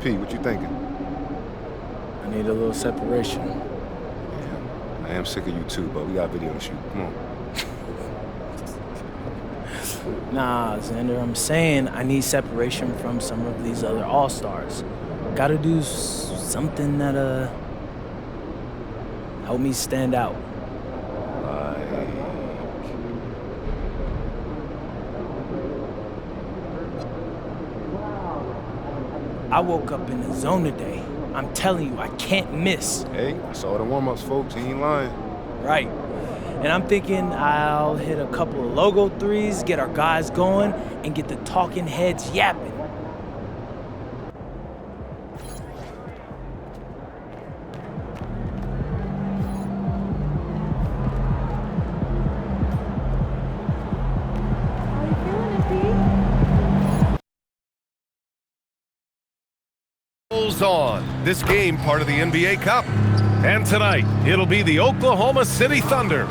MP, what you thinking? I need a little separation. Yeah, I am sick of you too, but we got video to shoot. Come on. Nah, Xander, I'm saying I need separation from some of these other all-stars. Gotta do something that, help me stand out. I woke up in the zone today. I'm telling you, I can't miss. Hey, I saw the warm-ups, folks. He ain't lying. Right. And I'm thinking I'll hit a couple of logo threes, get our guys going, and get the talking heads yapping. On this game, part of the NBA Cup, and tonight it'll be the Oklahoma City Thunder.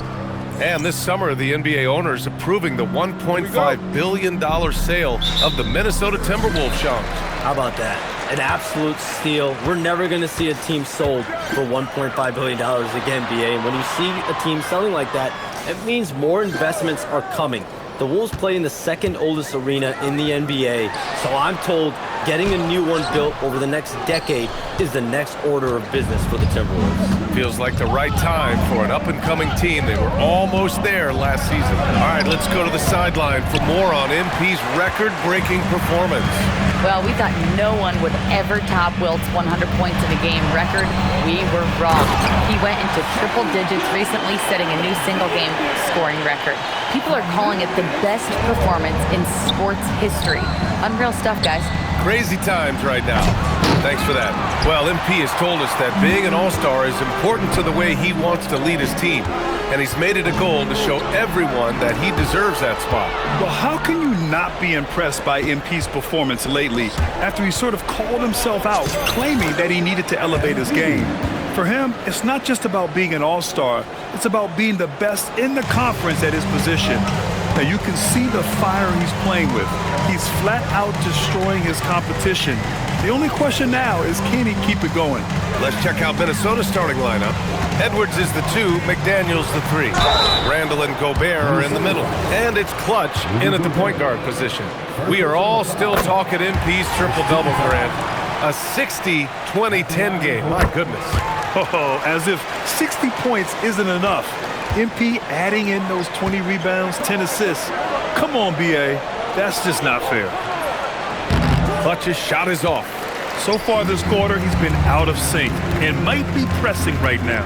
And this summer, the NBA owners approving the $1.5 billion sale of the Minnesota Timberwolves. Sean, how about that? An absolute steal. We're never going to see a team sold for $1.5 billion again, BA. And when you see a team selling like that, it means more investments are coming. The Wolves play in the second oldest arena in the NBA, so I'm told getting a new one built over the next decade is the next order of business for the Timberwolves. Feels like the right time for an up-and-coming team. They were almost there last season. All right, let's go to the sideline for more on MP's record-breaking performance. Well, we thought no one would ever top Wilt's 100 points in a game record. We were wrong. He went into triple digits recently, setting a new single-game scoring record. People are calling it the best performance in sports history. Unreal stuff, guys. Crazy times right now. Thanks for that. Well, MP has told us that being an all-star is important to the way he wants to lead his team. And he's made it a goal to show everyone that he deserves that spot. Well, how can you not be impressed by MP's performance lately after he sort of called himself out, claiming that he needed to elevate his game? For him, it's not just about being an all-star. It's about being the best in the conference at his position. Now, you can see the fire he's playing with. He's flat out destroying his competition. The only question now is, can he keep it going? Let's check out Minnesota's starting lineup. Edwards is the 2, McDaniels the 3. Randall and Gobert are in the middle. And it's Clutch in at the point guard position. We are all still talking MP's triple-double, Grant. A 60-20-10 game. My goodness. Oh, as if 60 points isn't enough. MP adding in those 20 rebounds, 10 assists. Come on, BA. That's just not fair. Clutch's shot is off. So far this quarter, he's been out of sync and might be pressing right now.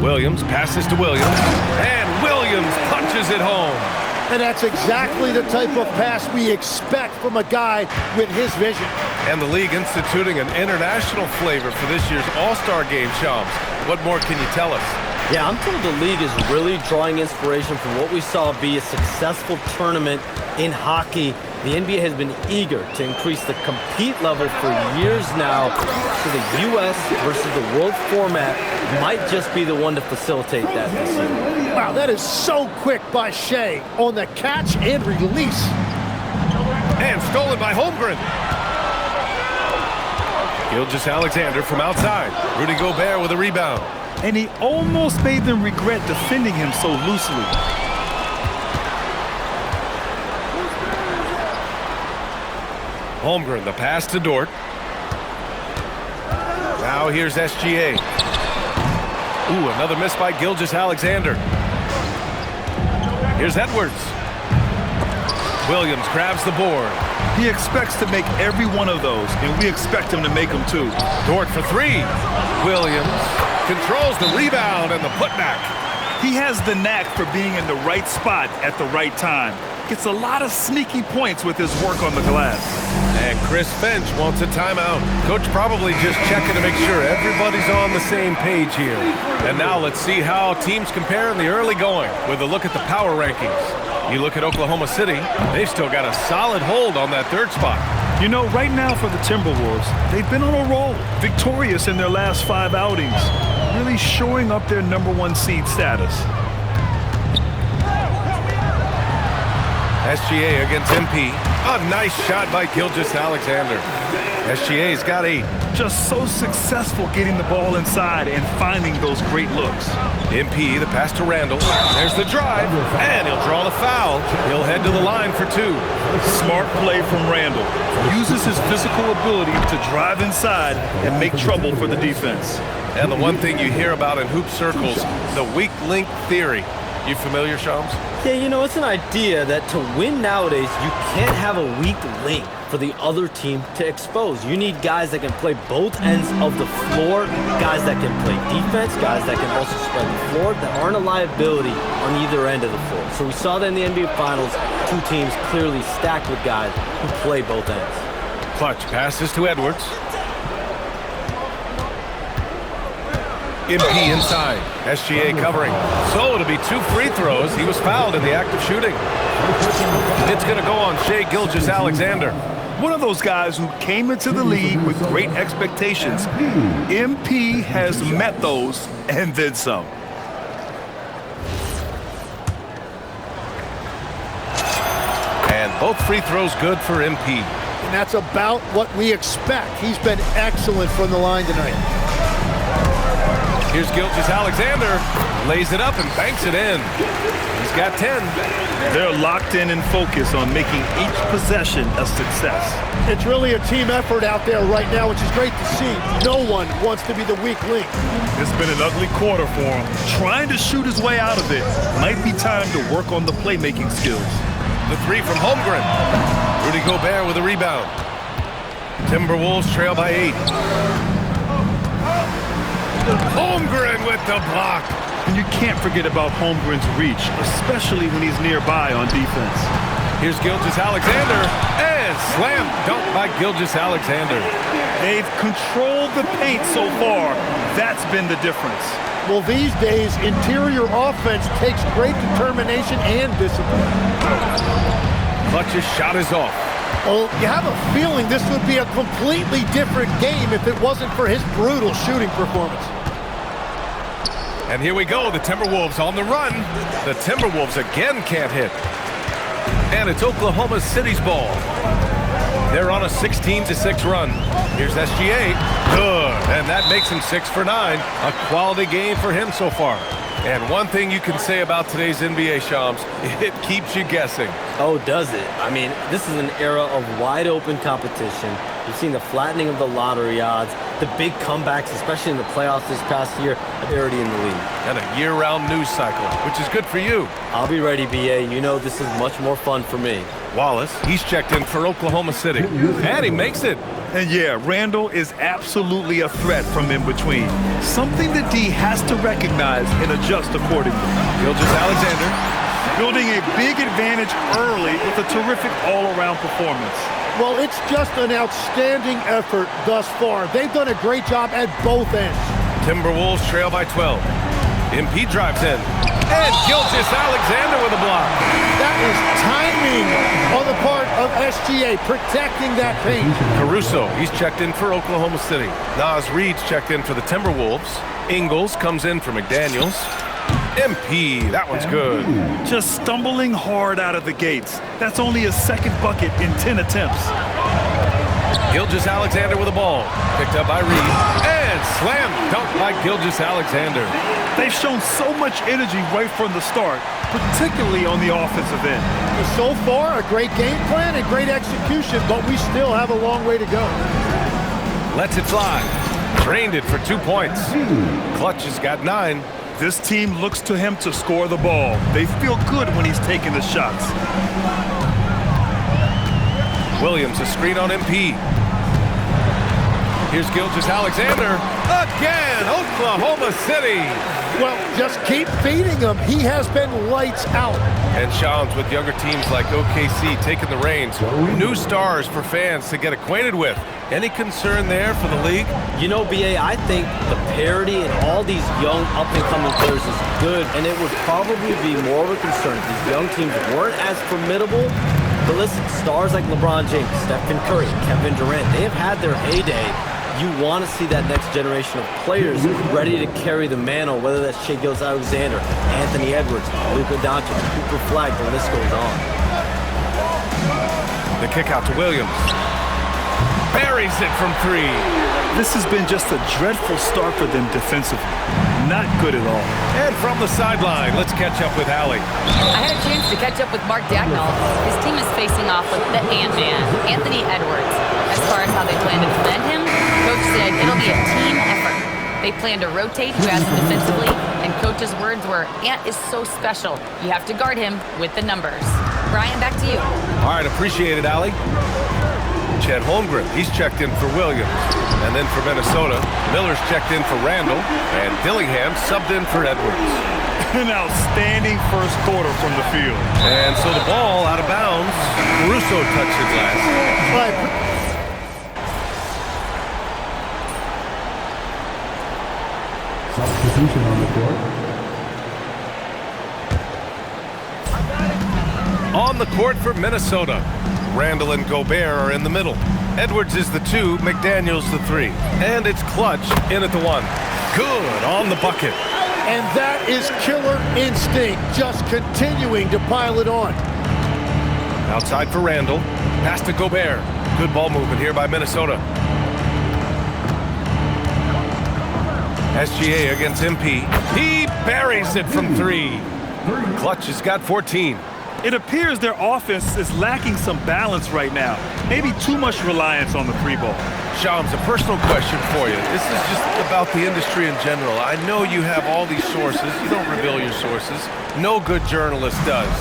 Williams passes to Williams, and Williams punches it home. And that's exactly the type of pass we expect from a guy with his vision. And the league instituting an international flavor for this year's All-Star Game, Shams. What more can you tell us? Yeah, I'm told the league is really drawing inspiration from what we saw be a successful tournament in hockey. The NBA has been eager to increase the compete level for years now, so the U.S. versus the world format might just be the one to facilitate that this year. Wow, that is so quick by Shea on the catch and release. And stolen by Holmgren. Gilgeous-Alexander from outside. Rudy Gobert with a rebound. And he almost made them regret defending him so loosely. Holmgren, the pass to Dort. Now here's SGA. Ooh, another miss by Gilgeous-Alexander. Here's Edwards. Williams grabs the board. He expects to make every one of those, and we expect him to make them too. Dort for 3. Williams controls the rebound and the putback. He has the knack for being in the right spot at the right time. Gets a lot of sneaky points with his work on the glass. And Chris Finch wants a timeout. Coach probably just checking to make sure everybody's on the same page here. And now let's see how teams compare in the early going with a look at the power rankings. You look at Oklahoma City, they've still got a solid hold on that 3rd spot. You know, right now for the Timberwolves, they've been on a roll, victorious in their last 5 outings, really showing up their #1 seed status. SGA against MP. A nice shot by Gilgeous-Alexander. SGA's got 8. Just so successful getting the ball inside and finding those great looks. MP, the pass to Randall. There's the drive, and he'll draw the foul. He'll head to the line for 2. Smart play from Randall. Uses his physical ability to drive inside and make trouble for the defense. And the one thing you hear about in hoop circles, the weak link theory. You familiar, Shams? Yeah, you know, it's an idea that to win nowadays, you can't have a weak link for the other team to expose. You need guys that can play both ends of the floor, guys that can play defense, guys that can also spread the floor, that aren't a liability on either end of the floor. So we saw that in the NBA Finals, 2 teams clearly stacked with guys who play both ends. Clutch passes to Edwards. MP inside. SGA covering. So it'll be 2 free throws. He was fouled in the act of shooting. It's going to go on Shai Gilgeous-Alexander. One of those guys who came into the league with great expectations. MP has met those and then some. And both free throws good for MP. And that's about what we expect. He's been excellent from the line tonight. Here's Gilgeous-Alexander. Lays it up and banks it in. He's got 10. They're locked in and focused on making each possession a success. It's really a team effort out there right now, which is great to see. No one wants to be the weak link. It's been an ugly quarter for him. Trying to shoot his way out of it. Might be time to work on the playmaking skills. The 3 from Holmgren. Rudy Gobert with a rebound. Timberwolves trail by 8. Holmgren with the block. And you can't forget about Holmgren's reach, especially when he's nearby on defense. Here's Gilgeous-Alexander, and slam dunk by Gilgeous-Alexander. They've controlled the paint so far. That's been the difference. Well, these days, interior offense takes great determination and discipline. Clutch's shot is off. Well, you have a feeling this would be a completely different game if it wasn't for his brutal shooting performance. And here we go, the Timberwolves on the run. The Timberwolves again can't hit. And it's Oklahoma City's ball. They're on a 16-6 run. Here's SGA. Good. And that makes him 6 for 9. A quality game for him so far. And one thing you can say about today's NBA, Shams, it keeps you guessing. Oh, does it? I mean, this is an era of wide open competition. You've seen the flattening of the lottery odds, the big comebacks, especially in the playoffs this past year, parity in the league. And a year-round news cycle, which is good for you. I'll be ready, BA. You know this is much more fun for me. Wallace, he's checked in for Oklahoma City. And he makes it. And yeah, Randall is absolutely a threat from in between. Something that D has to recognize and adjust accordingly. Gilgeous-Alexander. Building a big advantage early with a terrific all-around performance. Well, it's just an outstanding effort thus far. They've done a great job at both ends. Timberwolves trail by 12. MP drives in. And Gilgeous-Alexander with a block. That is timing on the part of SGA, protecting that paint. Caruso, he's checked in for Oklahoma City. Nas Reed's checked in for the Timberwolves. Ingles comes in for McDaniels. MP, that one's good. Just stumbling hard out of the gates. That's only his second bucket in 10 attempts. Gilgeous-Alexander with the ball. Picked up by Reed. And slam dunk by Gilgeous-Alexander. They've shown so much energy right from the start, particularly on the offensive end. So far, a great game plan and great execution, but we still have a long way to go. Lets it fly. Drained it for 2 points. Clutch has got 9. This team looks to him to score the ball. They feel good when he's taking the shots. Williams, a screen on MP. Here's Gilgeous-Alexander. Again, Oklahoma City. Well, just keep feeding him. He has been lights out. And Shams with younger teams like OKC taking the reins. New stars for fans to get acquainted with. Any concern there for the league? You know, BA, I think the parity in all these young up-and-coming players is good, and it would probably be more of a concern if these young teams weren't as formidable. But listen, stars like LeBron James, Stephen Curry, Kevin Durant, they have had their heyday. You want to see that next generation of players ready to carry the mantle, whether that's Shai Gilgeous-Alexander, Anthony Edwards, Luka Doncic, Cooper Flag, the list goes on. The kick out to Williams. buries it from 3. This has been just a dreadful start for them defensively. Not good at all. And from the sideline, let's catch up with Allie. I had a chance to catch up with Mark Dagnall. His team is facing off with the Ant-Man, Anthony Edwards. As far as how they plan to defend him, Coach said it'll be a team effort. They plan to rotate who has him defensively, and Coach's words were, Ant is so special. You have to guard him with the numbers. Brian, back to you. All right, appreciate it, Allie. Chet Holmgren, he's checked in for Williams. And then for Minnesota, Miller's checked in for Randall, and Dillingham subbed in for Edwards. An outstanding first quarter from the field. And so the ball out of bounds. Russo touched it last. Substitution on the court. On the court for Minnesota, Randall and Gobert are in the middle. Edwards is the 2, McDaniels the 3. And it's Clutch in at the 1. Good on the bucket. And that is killer instinct, just continuing to pile it on. Outside for Randall. Pass to Gobert. Good ball movement here by Minnesota. SGA against MP. He buries it from 3. Clutch has got 14. It appears their offense is lacking some balance right now. Maybe too much reliance on the 3-ball. Shams, a personal question for you. This is just about the industry in general. I know you have all these sources. You don't reveal your sources. No good journalist does.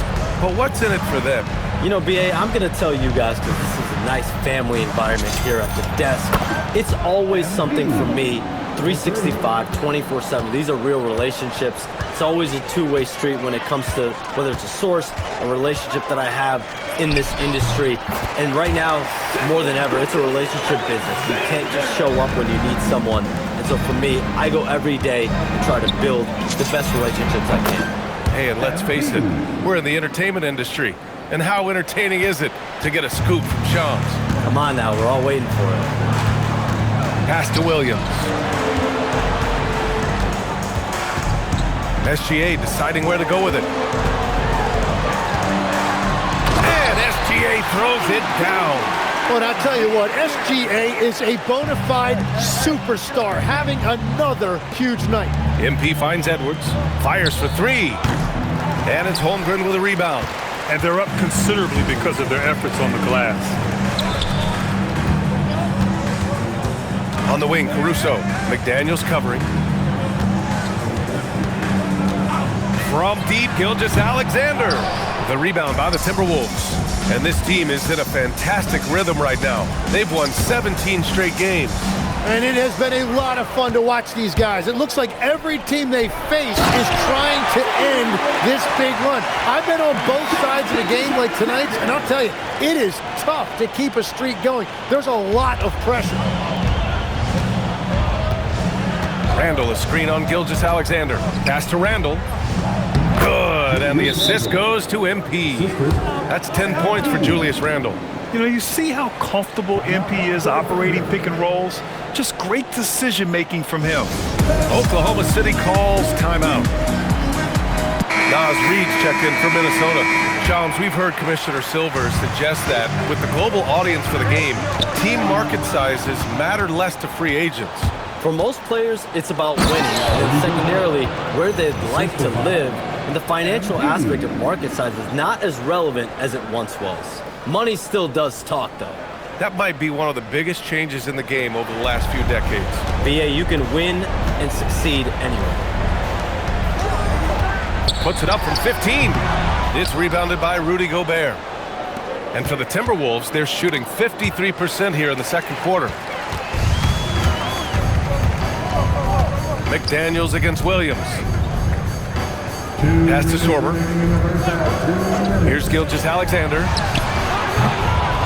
But what's in it for them? You know, BA, I'm going to tell you guys, because this is a nice family environment here at the desk. It's always something for me, 365, 24/7. These are real relationships. It's always a two-way street when it comes to whether it's a source, a relationship that I have in this industry. And right now, more than ever, it's a relationship business. You can't just show up when you need someone. And so for me, I go every day and try to build the best relationships I can. Hey, and let's face it, we're in the entertainment industry. And how entertaining is it to get a scoop from Shams? Come on now, we're all waiting for it. Pass to Williams. SGA deciding where to go with it. And SGA throws it down. But I tell you what, SGA is a bona fide superstar, having another huge night. MP finds Edwards, fires for 3. And it's Holmgren with a rebound. And they're up considerably because of their efforts on the glass. On the wing, Caruso. McDaniels covering. From deep, Gilgeous-Alexander. The rebound by the Timberwolves. And this team is in a fantastic rhythm right now. They've won 17 straight games. And it has been a lot of fun to watch these guys. It looks like every team they face is trying to end this big run. I've been on both sides of the game like tonight, and I'll tell you, it is tough to keep a streak going. There's a lot of pressure. Randall, a screen on Gilgeous-Alexander. Pass to Randall. Good, and the assist goes to MP. That's 10 points for Julius Randle. You know, you see how comfortable MP is operating pick and rolls? Just great decision-making from him. Oklahoma City calls timeout. Nas Reed's checked in for Minnesota. Shams, we've heard Commissioner Silver suggest that with the global audience for the game, team market sizes matter less to free agents. For most players, it's about winning, and secondarily, where they'd like to live, and the financial aspect of market size is not as relevant as it once was. Money still does talk, though. That might be one of the biggest changes in the game over the last few decades. BA, you can win and succeed anywhere. Puts it up from 15. It's rebounded by Rudy Gobert. And for the Timberwolves, they're shooting 53% here in the second quarter. McDaniels against Williams. Pass to Sorber. Here's Gilgeous-Alexander.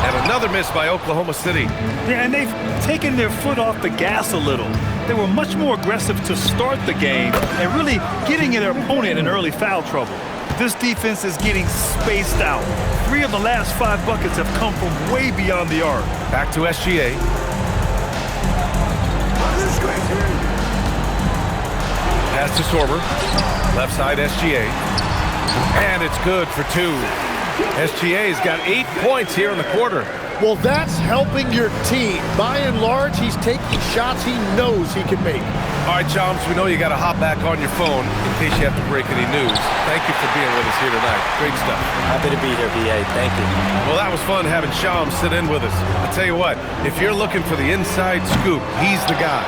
And another miss by Oklahoma City. Yeah, and they've taken their foot off the gas a little. They were much more aggressive to start the game and really getting their opponent in early foul trouble. This defense is getting spaced out. 3 of the last 5 buckets have come from way beyond the arc. Back to SGA. Pass to Sorber. Left side SGA. And it's good for 2. SGA's got 8 points here in the quarter. Well, that's helping your team. By and large, he's taking shots he knows he can make. All right, Chomps, we know you got to hop back on your phone in case you have to break any news. Thank you for being with us here tonight. Great stuff. Happy to be here, BA. Thank you. Well, that was fun having Chomps sit in with us. I tell you what, if you're looking for the inside scoop, he's the guy.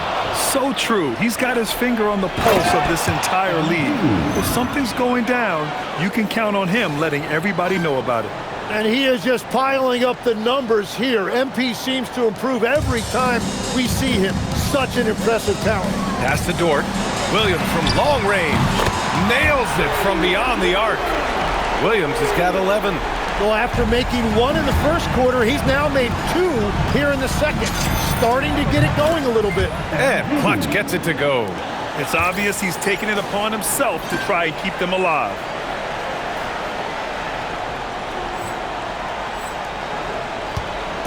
So true. He's got his finger on the pulse of this entire league. If something's going down, you can count on him letting everybody know about it. And he is just piling up the numbers here. MP seems to improve every time we see him. Such an impressive talent. Pass to Dort. Williams from long range. Nails it from beyond the arc. Williams has got 11. Well, after making one in the first quarter, he's now made 2 here in the second. Starting to get it going a little bit. And Clutch gets it to go. It's obvious he's taking it upon himself to try and keep them alive.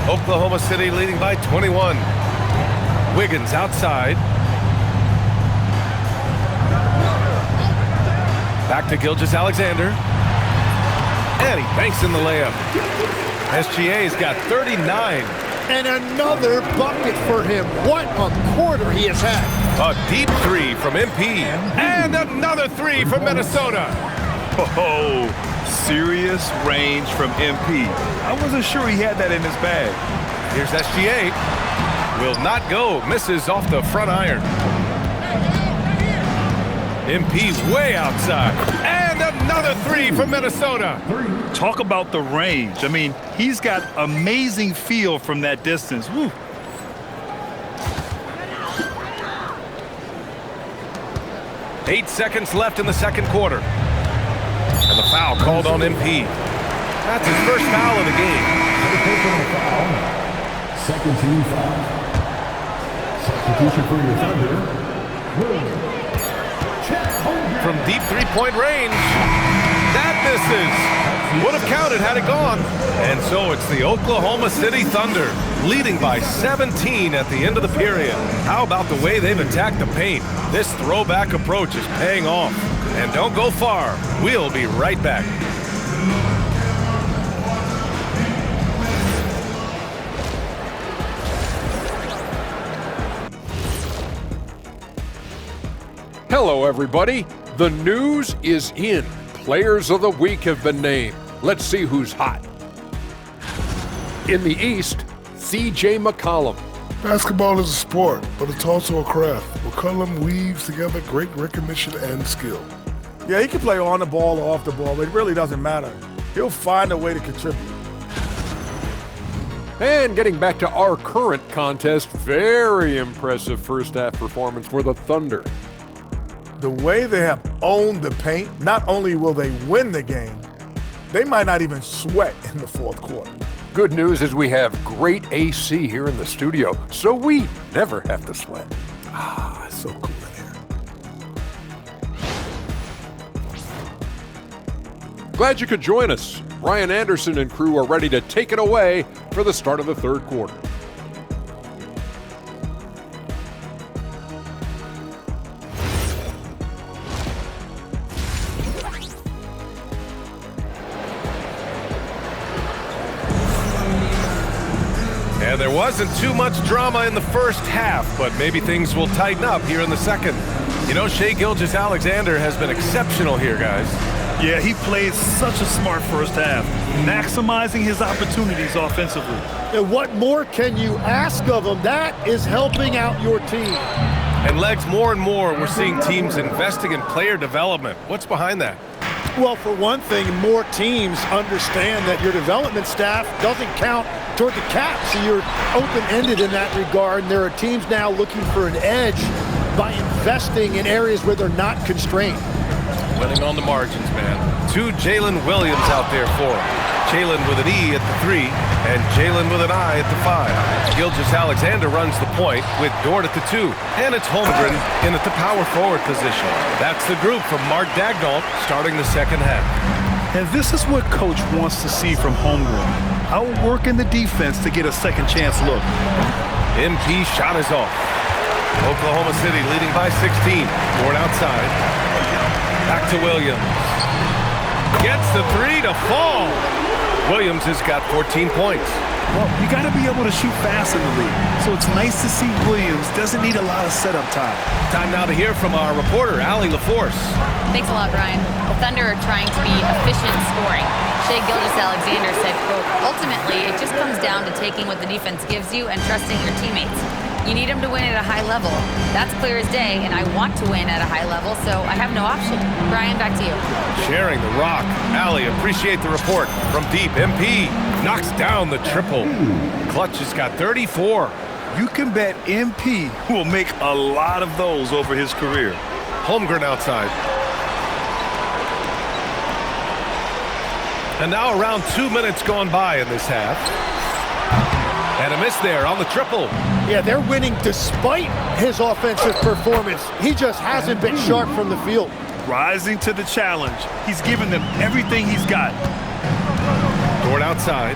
Oklahoma City leading by 21. Wiggins outside. Back to Gilgeous-Alexander. And he banks in the layup. SGA's got 39. And another bucket for him. What a quarter he has had. A deep 3 from MP. And another 3 from Minnesota. Oh, serious range from MP. I wasn't sure he had that in his bag. Here's SGA. Will not go. Misses off the front iron. MP way outside. And another 3 from Minnesota. Talk about the range. I mean, he's got amazing feel from that distance. Woo. Eight seconds left in the second quarter. And the foul called on MP. That's his first foul of the game. Second team foul. Substitution for your Thunder. From deep three-point range. That misses. Would have counted had it gone. And so it's the Oklahoma City Thunder leading by 17 at the end of the period. How about the way they've attacked the paint? This throwback approach is paying off. And don't go far. We'll be right back. Hello, everybody. The news is in. Players of the week have been named. Let's see who's hot. In the East, C.J. McCollum. Basketball is a sport, but it's also a craft. McCollum weaves together great recognition and skill. Yeah, he can play on the ball or off the ball. It really doesn't matter. He'll find a way to contribute. And getting back to our current contest, very impressive first-half performance for the Thunder. The way they have owned the paint, not only will they win the game, they might not even sweat in the fourth quarter. Good news is we have great AC here in the studio, so we never have to sweat. Ah, it's so cool in here. Glad you could join us. Ryan Anderson and crew are ready to take it away for the start of the third quarter. And there wasn't too much drama in the first half, but maybe things will tighten up here in the second. You know, Shai Gilgeous-Alexander has been exceptional here, guys. Yeah, he played such a smart first half, maximizing his opportunities offensively. And what more can you ask of him? That is helping out your team. And Legs, more and more, we're seeing teams investing in player development. What's behind that? Well, for one thing, more teams understand that your development staff doesn't count toward the cap, so you're open-ended in that regard. And there are teams now looking for an edge by investing in areas where they're not constrained. Winning on the margins, man. 2 Jalen Williams out there for him. Jalen with an E at the 3, and Jalen with an I at the 5. Gilgeous-Alexander runs the point with Dort at the 2, and it's Holmgren in at the power forward position. That's the group from Mark Daigneault starting the second half. And this is what Coach wants to see from Holmgren. Outworking the defense to get a second chance look. MP shot is off. Oklahoma City leading by 16. Dort outside. Back to Williams. Gets the 3 to fall. Williams has got 14 points. Well, you got to be able to shoot fast in the league. So it's nice to see Williams doesn't need a lot of setup time. Time now to hear from our reporter, Allie LaForce. Thanks a lot, Brian. The Thunder are trying to be efficient scoring. Shai Gilgeous-Alexander said, quote, ultimately, it just comes down to taking what the defense gives you and trusting your teammates. You need them to win at a high level. That's clear as day, and I want to win at a high level, so I have no option. Brian, back to you. Sharing the rock. Allie, appreciate the report. From deep, MP knocks down the triple. Clutch has got 34. You can bet MP will make a lot of those over his career. Holmgren outside. And now around 2 minutes gone by in this half. And a miss there on the triple. Yeah, they're winning despite his offensive performance. He just hasn't been sharp from the field. Rising to the challenge. He's given them everything he's got. Dort outside.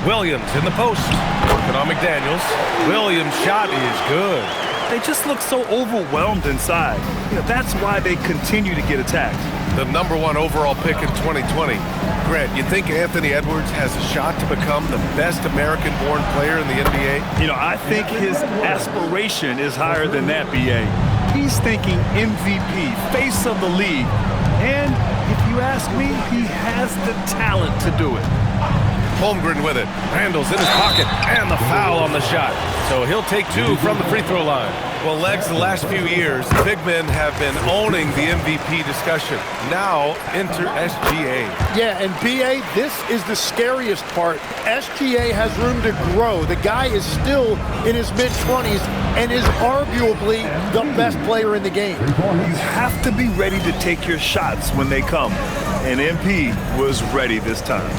Williams in the post. Working on McDaniels. Williams' shot is good. They just look so overwhelmed inside. You know, that's why they continue to get attacked. The #1 overall pick in 2020. Grant, you think Anthony Edwards has a shot to become the best American-born player in the NBA? You know, I think his aspiration is higher than that, B.A. He's thinking MVP, face of the league. And if you ask me, he has the talent to do it. Holmgren with it. Randall's in his pocket. And the foul on the shot. So he'll take 2 from the free throw line. Well, Legs, the last few years, the big men have been owning the MVP discussion. Now, enter SGA. Yeah, and B.A., this is the scariest part. SGA has room to grow. The guy is still in his mid-20s and is arguably the best player in the game. You have to be ready to take your shots when they come. And MP was ready this time.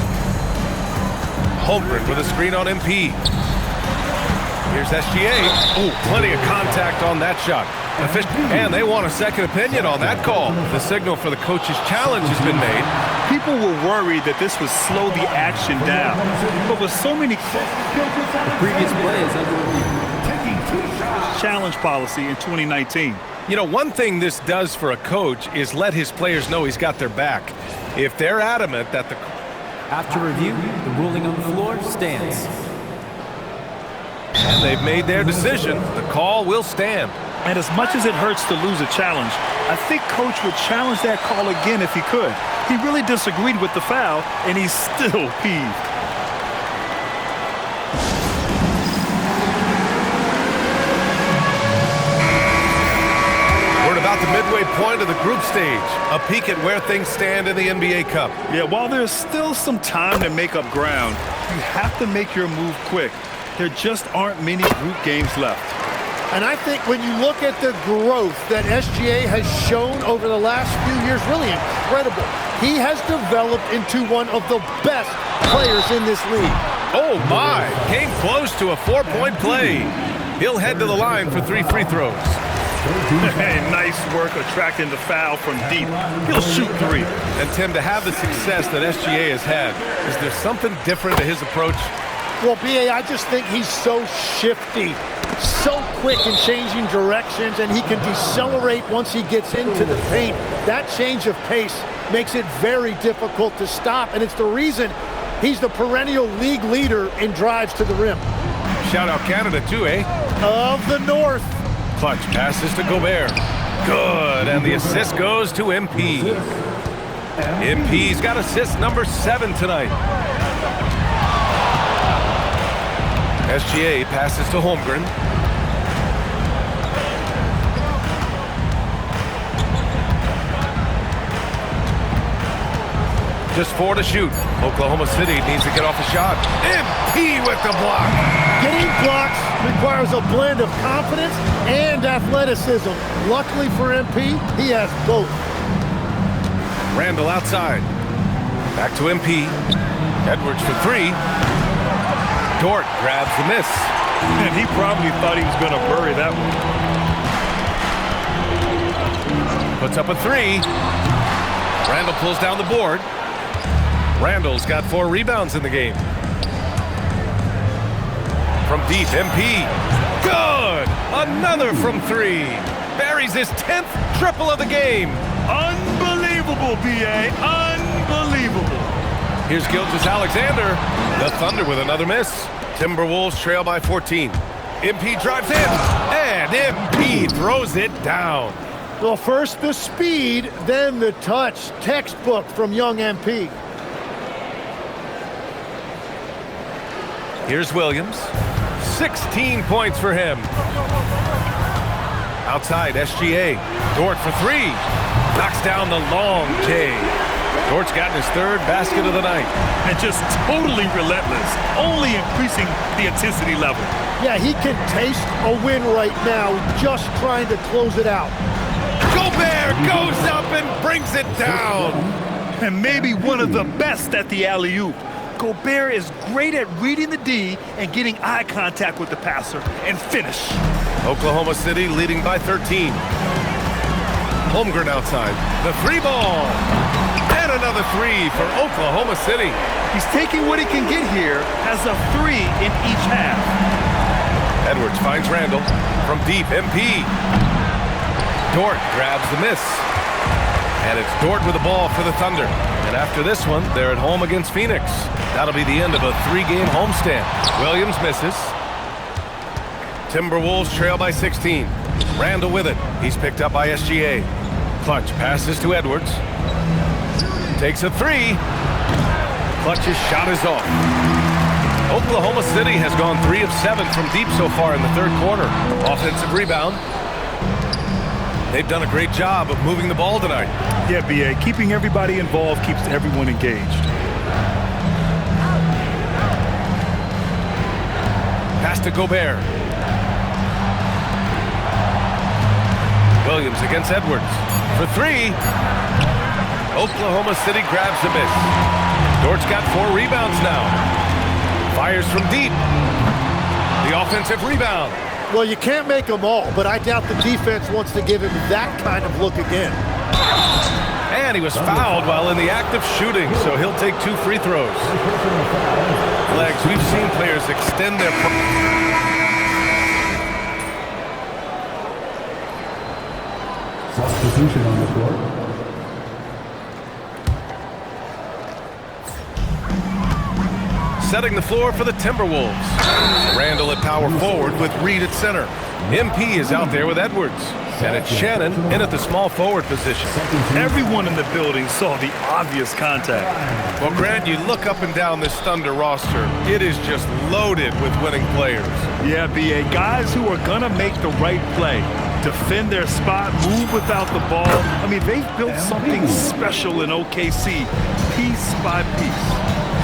Holmgren with a screen on MP. Here's SGA. Oh, plenty of contact on that shot. And they want a second opinion on that call. The signal for the coach's challenge has been made. People were worried that this would slow the action down. But with so many previous players challenge policy in 2019. You know, one thing this does for a coach is let his players know he's got their back. If they're adamant that the... After review, the ruling on the floor stands. And they've made their decision. The call will stand. And as much as it hurts to lose a challenge, I think Coach would challenge that call again if he could. He really disagreed with the foul, and he's still peeved. We're at about the midway point of the group stage. A peek at where things stand in the NBA Cup. Yeah, while there's still some time to make up ground, you have to make your move quick. There just aren't many group games left. And I think when you look at the growth that SGA has shown over the last few years, really incredible. He has developed into one of the best players in this league. Oh my, came close to a 4-point play. He'll head to the line for 3 free throws. Hey, nice work attracting the foul from deep. He'll shoot 3. And Tim, to have the success that SGA has had, is there something different to his approach? Well, B.A., I just think he's so shifty, so quick in changing directions, and he can decelerate once he gets into the paint. That change of pace makes it very difficult to stop, and it's the reason he's the perennial league leader in drives to the rim. Shout out Canada too, eh? Of the North. Clutch passes to Gobert. Good, and the assist goes to MP. MP's got assist number 7 tonight. SGA passes to Holmgren. Just 4 to shoot. Oklahoma City needs to get off a shot. MP with the block. Getting blocks requires a blend of confidence and athleticism. Luckily for MP, he has both. Randall outside. Back to MP. Edwards for 3. Dort grabs the miss. And he probably thought he was going to bury that one. Puts up a 3. Randall pulls down the board. Randall's got 4 rebounds in the game. From deep, MP. Good! Another from 3. Buries his 10th triple of the game. Unbelievable! Unbelievable, B.A. Unbelievable. Here's Gilgeous-Alexander. The Thunder with another miss. Timberwolves trail by 14. MP drives in, and MP throws it down. Well, first the speed, then the touch. Textbook from young MP. Here's Williams. 16 points for him. Outside, SGA. Dort for three. Knocks down the long J. Dort's gotten his third basket of the night. And just totally relentless, only increasing the intensity level. Yeah, he can taste a win right now, just trying to close it out. Gobert goes up and brings it down. And maybe one of the best at the alley-oop. Gobert is great at reading the D and getting eye contact with the passer and finish. Oklahoma City leading by 13. Holmgren outside. The three ball. And another three for Oklahoma City. He's taking what he can get here, has a three in each half. Edwards finds Randall from deep. MP. Dort grabs the miss. And it's Dort with the ball for the Thunder. And after this one, they're at home against Phoenix. That'll be the end of a three-game homestand. Williams misses. Timberwolves trail by 16. Randall with it. He's picked up by SGA. Clutch passes to Edwards. Takes a three. Clutch's shot is off. Oklahoma City has gone 3 of 7 from deep so far in the third quarter. Offensive rebound. They've done a great job of moving the ball tonight. Yeah, B.A. Keeping everybody involved keeps everyone engaged. Pass to Gobert. Williams against Edwards. For three. Oklahoma City grabs the miss. Dort's got 4 rebounds now. Fires from deep. The offensive rebound. Well, you can't make them all, but I doubt the defense wants to give him that kind of look again. And he was fouled while in the act of shooting, so he'll take 2 free throws. Legs, we've seen players extend their... Substitution on the court. Setting the floor for the Timberwolves. Randall at power forward with Reed at center. MP is out there with Edwards. And it's Shannon in at the small forward position. Everyone in the building saw the obvious contact. Well, Grant, you look up and down this Thunder roster, it is just loaded with winning players. Yeah, B.A. Guys who are going to make the right play. Defend their spot, move without the ball. I mean, they've built something special in OKC, piece by piece.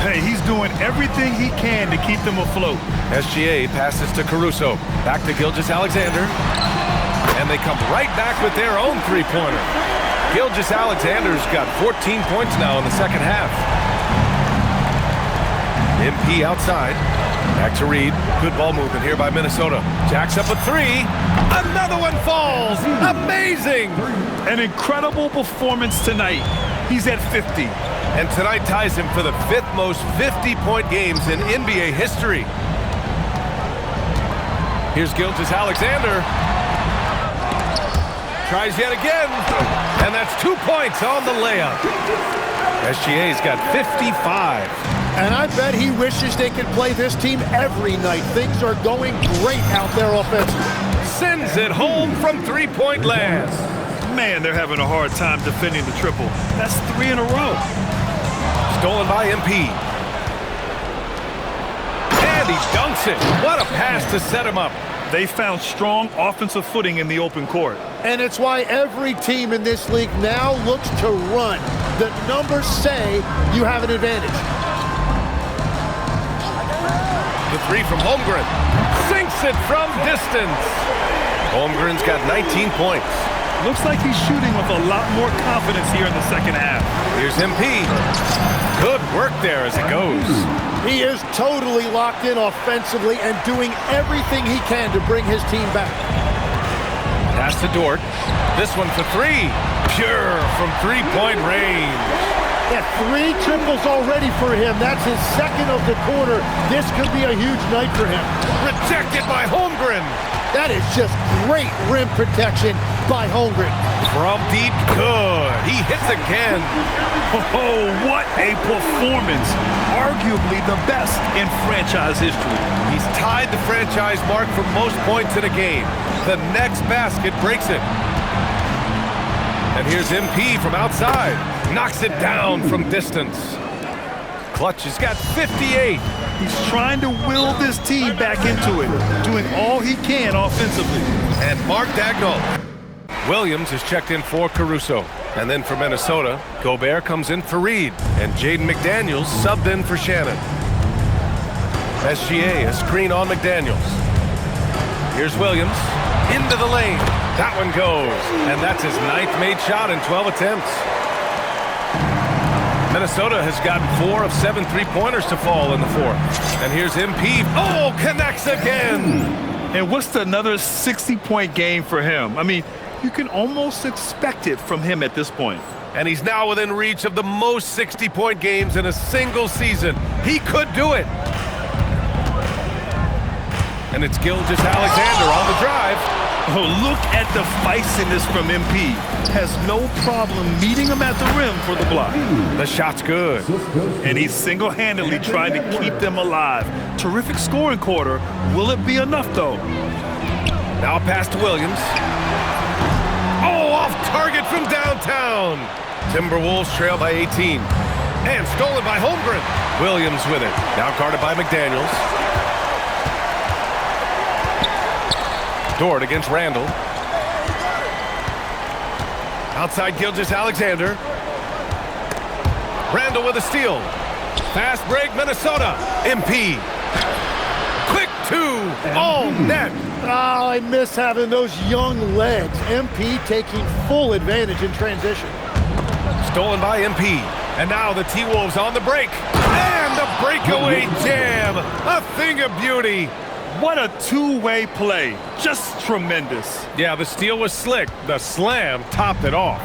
Hey, he's doing everything he can to keep them afloat. SGA passes to Caruso. Back to Gilgeous-Alexander. And they come right back with their own three-pointer. Gilgeous-Alexander's got 14 points now in the second half. MP outside. Back to Reed. Good ball movement here by Minnesota. Jacks up a three. Another one falls. Amazing. An incredible performance tonight. He's at 50. And tonight ties him for the 5th most 50-point games in NBA history. Here's Gilgeous-Alexander. Tries yet again. And that's 2 points on the layup. SGA's got 55. And I bet he wishes they could play this team every night. Things are going great out there offensively. Sends it home from three-point land. Man, they're having a hard time defending the triple. That's 3 in a row. Stolen by MP. And he dunks it. What a pass to set him up. They found strong offensive footing in the open court. And it's why every team in this league now looks to run. The numbers say you have an advantage. The three from Holmgren. Sinks it from distance. Holmgren's got 19 points. Looks like he's shooting with a lot more confidence here in the second half. Here's MP. Good work there as it goes. He is totally locked in offensively and doing everything he can to bring his team back. Pass to Dort. This one for three. Pure from three-point range. Yeah, 3 triples already for him. That's his second of the quarter. This could be a huge night for him. Rejected by Holmgren. That is just great rim protection by Holmgren. From deep, good. He hits again. Oh, what a performance. Arguably the best in franchise history. He's tied the franchise mark for most points in a game. The next basket breaks it. And here's MP from outside. Knocks it down from distance. Clutch has got 58. He's trying to will this team back into it, doing all he can offensively. And Mark Dagnall. Williams is checked in for Caruso. And then for Minnesota, Gobert comes in for Reed. And Jaden McDaniels subbed in for Shannon. SGA, a screen on McDaniels. Here's Williams. Into the lane. That one goes. And that's his 9th made shot in 12 attempts. Minnesota has gotten 4 of 7 3-pointers to fall in the 4th. And here's MP. Oh, connects again. And what's another 60-point game for him? I mean, you can almost expect it from him at this point. And he's now within reach of the most 60-point games in a single season. He could do it. And it's Gilgeous-Alexander on the drive. Oh, look at the feistiness from MP. Has no problem meeting him at the rim for the block. The shot's good. And he's single-handedly trying to keep them alive. Terrific scoring quarter. Will it be enough, though? Now pass to Williams. Oh, off target from downtown. Timberwolves trail by 18. And stolen by Holmgren. Williams with it. Now guarded by McDaniels. Dort against Randall. Outside Gilgeous-Alexander. Randall with a steal. Fast break, Minnesota. MP. Quick 2. All net. Oh, I miss having those young legs. MP taking full advantage in transition. Stolen by MP. And now the T-Wolves on the break. And the breakaway jam. A thing of beauty. What a two-way play. Just tremendous. Yeah, the steal was slick. The slam topped it off.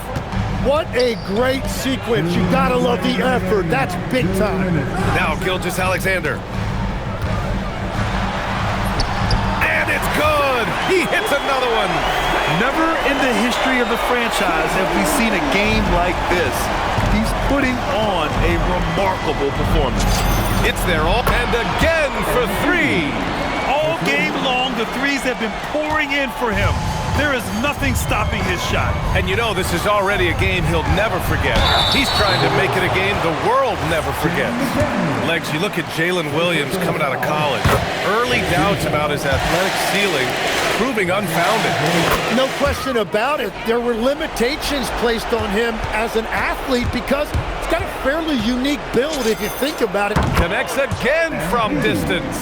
What a great sequence. You gotta love the effort. That's big time. Now Gilgeous-Alexander. And it's good. He hits another one. Never in the history of the franchise have we seen a game like this. He's putting on a remarkable performance. It's there all. And again for 3. All game long, the threes have been pouring in for him. There is nothing stopping his shot. And you know this is already a game he'll never forget. He's trying to make it a game the world never forgets. Legs, you look at Jalen Williams coming out of college. Early doubts about his athletic ceiling proving unfounded. No question about it. There were limitations placed on him as an athlete because he's got a fairly unique build if you think about it. Connects again from distance.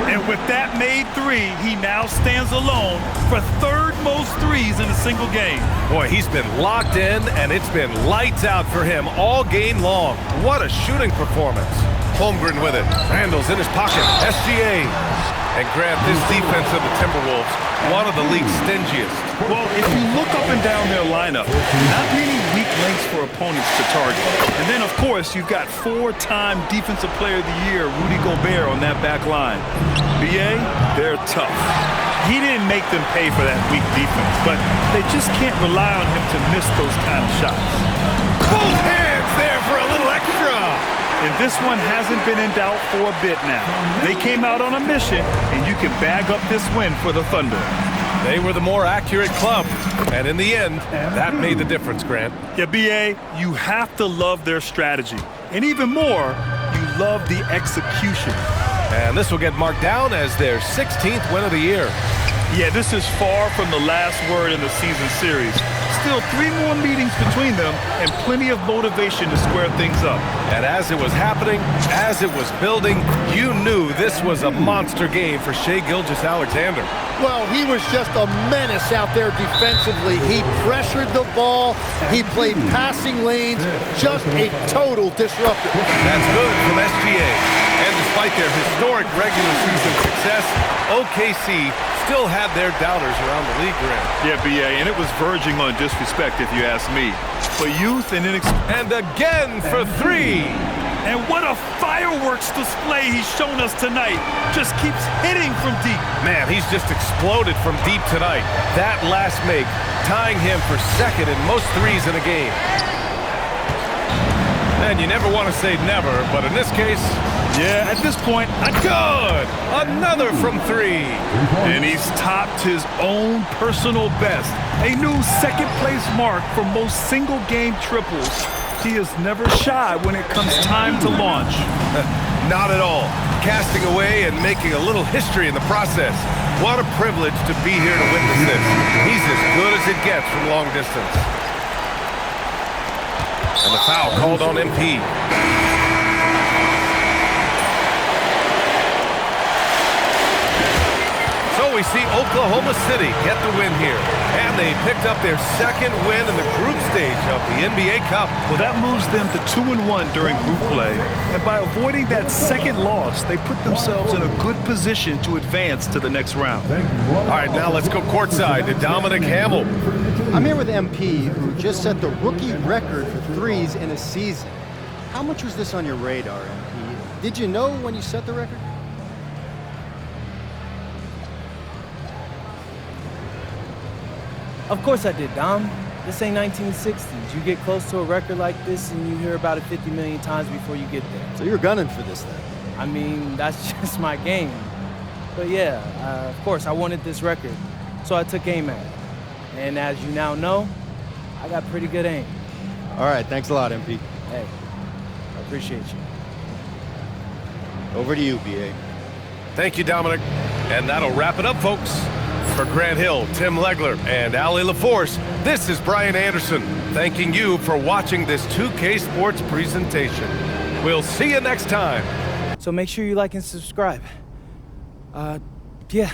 And with that made 3, he now stands alone for 3rd most threes in a single game. Boy, he's been locked in, and it's been lights out for him all game long. What a shooting performance. Holmgren with it. Randall's in his pocket. SGA. And Grant, this defense of the Timberwolves, one of the league's stingiest. Well, if you look up and down their lineup, not many weak links for opponents to target. And then, of course, you've got 4-time Defensive Player of the Year, Rudy Gobert, on that back line. BA, they're tough. He didn't make them pay for that weak defense, but they just can't rely on him to miss those kind of shots. Both hands there for a little extra. And this one hasn't been in doubt for a bit now. They came out on a mission, and you can bag up this win for the Thunder. They were the more accurate club, and in the end, that made the difference, Grant. Yeah, BA, you have to love their strategy. And even more, you love the execution. And this will get marked down as their 16th win of the year. Yeah, this is far from the last word in the season series. Still 3 more meetings between them and plenty of motivation to square things up. And as it was happening, as it was building, you knew this was a monster game for Shai Gilgeous-Alexander. Well, he was just a menace out there defensively. He pressured the ball. He played passing lanes. Just a total disruptor. That's good from SGA. And despite their historic regular season success, OKC still had their doubters around the league, Grant. Yeah, BA, and it was verging on disrespect if you ask me. For youth and inexperience. And again for 3. And what a fireworks display he's shown us tonight. Just keeps hitting from deep. Man, he's just exploded from deep tonight. That last make, tying him for second in most threes in a game. And you never want to say never, but in this case... Yeah, at this point, good! Another from three. And he's topped his own personal best. A new second-place mark for most single-game triples. He is never shy when it comes time to launch. Not at all. Casting away and making a little history in the process. What a privilege to be here to witness this. He's as good as it gets from long distance. And the foul called on MP. So we see Oklahoma City get the win here. And they picked up their second win in the group stage of the NBA Cup. Well, that moves them to 2-1 during group play. And by avoiding that second loss, they put themselves in a good position to advance to the next round. All right, now let's go courtside to Dominic Hamill. I'm here with MP, who just set the rookie record for threes in a season. How much was this on your radar, MP? Did you know when you set the record? Of course I did, Dom. This ain't 1960s. You get close to a record like this and you hear about it 50 million times before you get there. So you're gunning for this then? I mean, that's just my game. But yeah, of course, I wanted this record, so I took aim at it. And as you now know, I got pretty good aim. All right, thanks a lot, MP. Hey, I appreciate you. Over to you, BA. Thank you, Dominic. And that'll wrap it up, folks. For Grant Hill, Tim Legler, and Allie LaForce, this is Brian Anderson, thanking you for watching this 2K Sports presentation. We'll see you next time. So make sure you like and subscribe. Yeah.